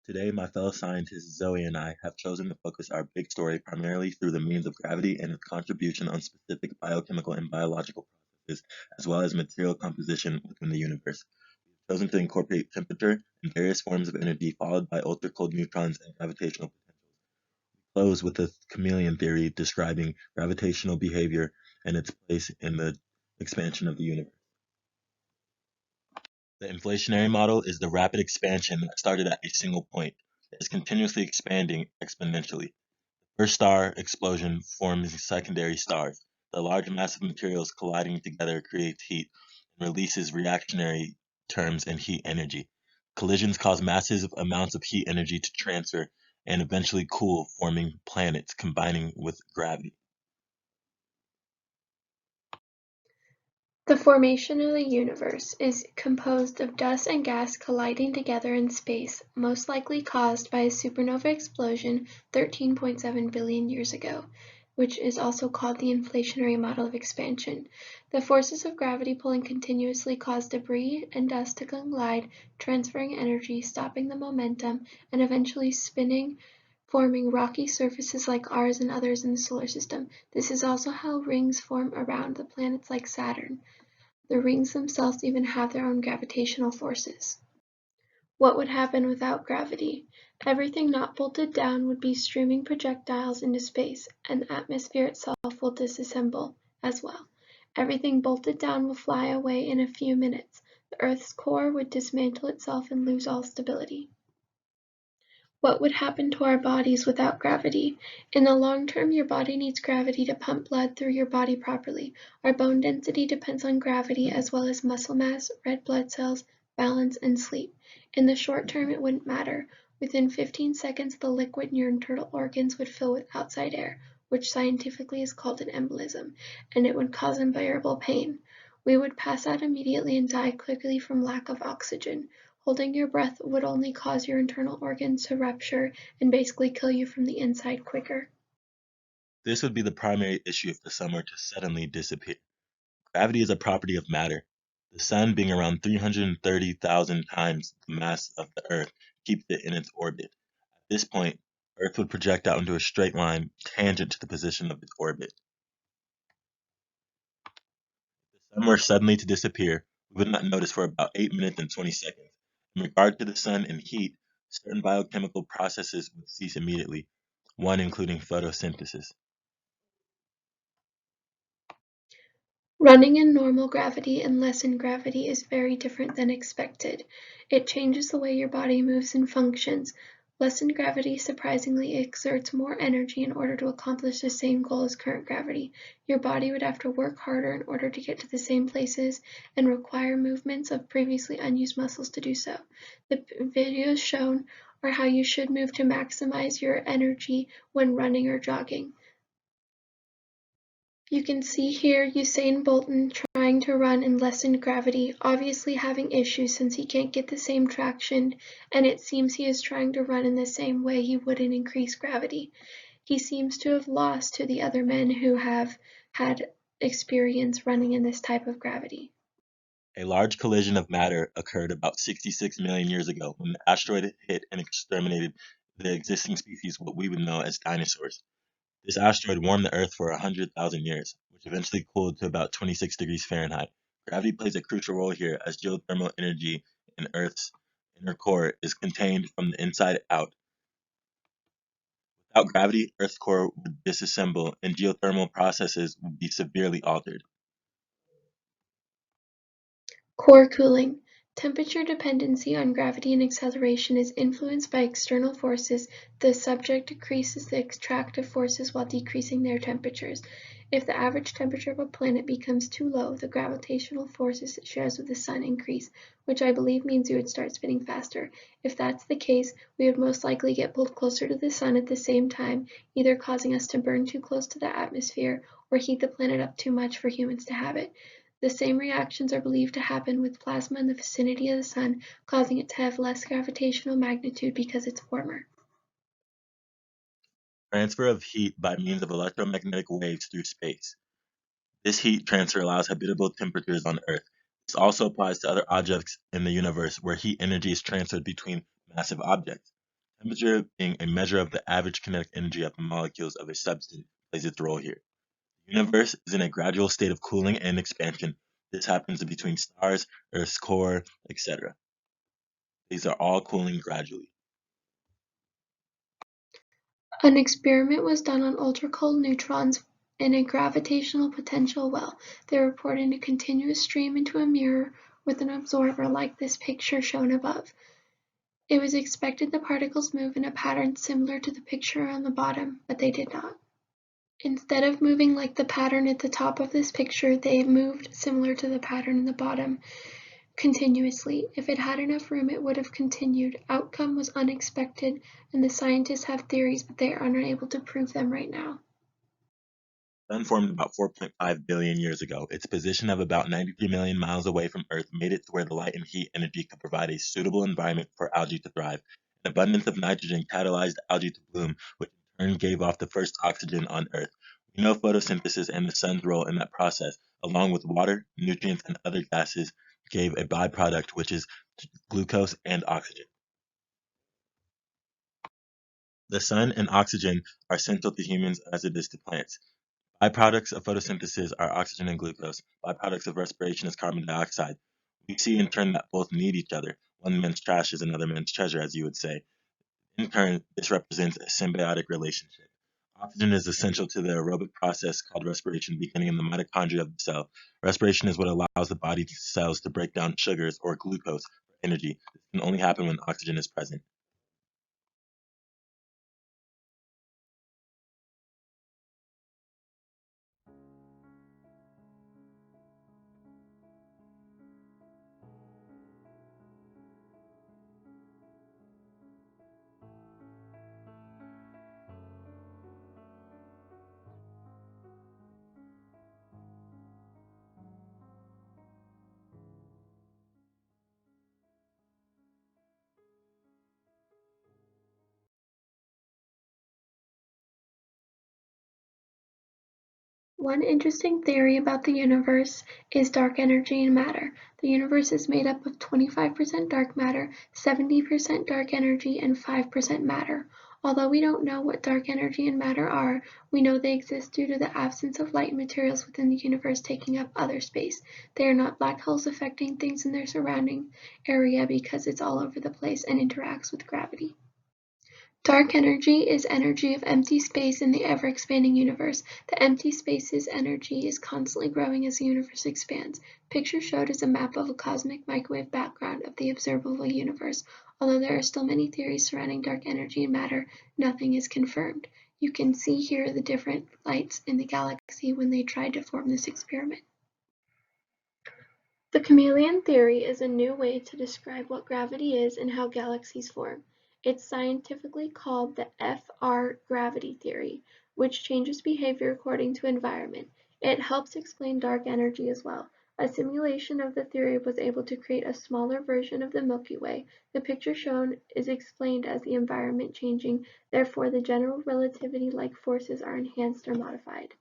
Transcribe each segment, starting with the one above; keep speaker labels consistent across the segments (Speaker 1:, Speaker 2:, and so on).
Speaker 1: Today, my fellow scientists Zoe and I have chosen to focus our big story primarily through the means of gravity and its contribution on specific biochemical and biological processes, as well as material composition within the universe. We've chosen to incorporate temperature and various forms of energy, followed by ultra-cold neutrons and gravitational potentials. We close with the chameleon theory describing gravitational behavior and its place in the expansion of the universe. The inflationary model is the rapid expansion that started at a single point, that is continuously expanding exponentially. The first star explosion forms secondary stars. The large mass of materials colliding together creates heat and releases reactionary terms and heat energy. Collisions cause massive amounts of heat energy to transfer and eventually cool, forming planets combining with gravity.
Speaker 2: The formation of the universe is composed of dust and gas colliding together in space, most likely caused by a supernova explosion 13.7 billion years ago, which is also called the inflationary model of expansion. The forces of gravity pulling continuously cause debris and dust to collide, transferring energy, stopping the momentum, and eventually spinning, forming rocky surfaces like ours and others in the solar system. This is also how rings form around the planets like Saturn. The rings themselves even have their own gravitational forces. What would happen without gravity? Everything not bolted down would be streaming projectiles into space, and the atmosphere itself will disassemble as well. Everything bolted down will fly away in a few minutes. The Earth's core would dismantle itself and lose all stability. What would happen to our bodies without gravity? In the long term, your body needs gravity to pump blood through your body properly. Our bone density depends on gravity as well as muscle mass, red blood cells, balance, and sleep. In the short term, it wouldn't matter. Within 15 seconds, the liquid in your internal organs would fill with outside air, which scientifically is called an embolism, and it would cause unbearable pain. We would pass out immediately and die quickly from lack of oxygen. Holding your breath would only cause your internal organs to rupture and basically kill you from the inside quicker.
Speaker 1: This would be the primary issue if the sun were to suddenly disappear. Gravity is a property of matter. The sun, being around 330,000 times the mass of the Earth, keeps it in its orbit. At this point, Earth would project out into a straight line tangent to the position of its orbit. If the sun were suddenly to disappear, we would not notice for about 8 minutes and 20 seconds. In regard to the sun and heat, certain biochemical processes would cease immediately, one including photosynthesis.
Speaker 2: Running in normal gravity and lessened gravity is very different than expected. It changes the way your body moves and functions. Lessened gravity surprisingly exerts more energy in order to accomplish the same goal as current gravity. Your body would have to work harder in order to get to the same places and require movements of previously unused muscles to do so. The videos shown are how you should move to maximize your energy when running or jogging. You can see here Usain Bolt trying to run in lessened gravity, obviously having issues since he can't get the same traction, and it seems he is trying to run in the same way he would in increased gravity. He seems to have lost to the other men who have had experience running in this type of gravity.
Speaker 1: A large collision of matter occurred about 66 million years ago when the asteroid hit and exterminated the existing species, what we would know as dinosaurs. This asteroid warmed the Earth for 100,000 years, which eventually cooled to about 26 degrees Fahrenheit. Gravity plays a crucial role here as geothermal energy in Earth's inner core is contained from the inside out. Without gravity, Earth's core would disassemble and geothermal processes would be severely altered.
Speaker 2: Core cooling. Temperature dependency on gravity and acceleration is influenced by external forces. The subject decreases the attractive forces while decreasing their temperatures. If the average temperature of a planet becomes too low, the gravitational forces it shares with the sun increase, which I believe means you would start spinning faster. If that's the case, we would most likely get pulled closer to the sun at the same time, either causing us to burn too close to the atmosphere or heat the planet up too much for humans to have it. The same reactions are believed to happen with plasma in the vicinity of the sun, causing it to have less gravitational magnitude because it's warmer.
Speaker 1: Transfer of heat by means of electromagnetic waves through space. This heat transfer allows habitable temperatures on Earth. This also applies to other objects in the universe where heat energy is transferred between massive objects. Temperature, being a measure of the average kinetic energy of the molecules of a substance, plays its role here. The universe is in a gradual state of cooling and expansion. This happens between stars, Earth's core, etc. These are all cooling gradually.
Speaker 2: An experiment was done on ultra-cold neutrons in a gravitational potential well. They were poured in a continuous stream into a mirror with an absorber like this picture shown above. It was expected the particles move in a pattern similar to the picture on the bottom, but they did not. Instead of moving like the pattern at the top of this picture, they moved similar to the pattern in the bottom continuously. If it had enough room, it would have continued. Outcome was unexpected, and the scientists have theories, but they are unable to prove them right now.
Speaker 1: The sun formed about 4.5 billion years ago. Its position of about 93 million miles away from Earth made it to where the light and heat energy could provide a suitable environment for algae to thrive. An abundance of nitrogen catalyzed algae to bloom, which in turn gave off the first oxygen on Earth. We know photosynthesis and the sun's role in that process, along with water, nutrients, and other gases, gave a byproduct, which is glucose and oxygen. The sun and oxygen are essential to humans as it is to plants. Byproducts of photosynthesis are oxygen and glucose. Byproducts of respiration is carbon dioxide. We see in turn that both need each other. One man's trash is another man's treasure, as you would say. In turn, this represents a symbiotic relationship. Oxygen is essential to the aerobic process called respiration, beginning in the mitochondria of the cell. Respiration is what allows the body's cells to break down sugars or glucose for energy. This can only happen when oxygen is present.
Speaker 2: One interesting theory about the universe is dark energy and matter. The universe is made up of 25% dark matter, 70% dark energy, and 5% matter. Although we don't know what dark energy and matter are, we know they exist due to the absence of light materials within the universe taking up other space. They are not black holes affecting things in their surrounding area because it's all over the place and interacts with gravity. Dark energy is energy of empty space in the ever-expanding universe. The empty space's energy is constantly growing as the universe expands. Picture showed is a map of a cosmic microwave background of the observable universe. Although there are still many theories surrounding dark energy and matter, nothing is confirmed. You can see here the different lights in the galaxy when they tried to form this experiment. The chameleon theory is a new way to describe what gravity is and how galaxies form. It's scientifically called the FR gravity theory, which changes behavior according to environment. It helps explain dark energy as well. A simulation of the theory was able to create a smaller version of the Milky Way. The picture shown is explained as the environment changing, therefore the general relativity-like forces are enhanced or modified.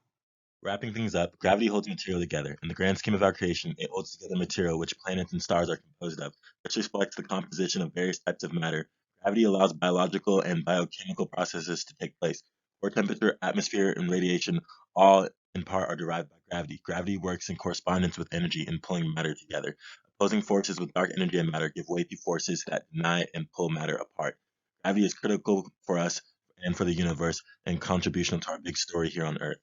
Speaker 1: Wrapping things up, gravity holds material together. In the grand scheme of our creation, it holds together material which planets and stars are composed of. This reflects the composition of various types of matter. Gravity allows biological and biochemical processes to take place. Core temperature, atmosphere, and radiation all in part are derived by gravity. Gravity works in correspondence with energy in pulling matter together. Opposing forces with dark energy and matter give way to forces that deny and pull matter apart. Gravity is critical for us and for the universe and contributional to our big story here on Earth.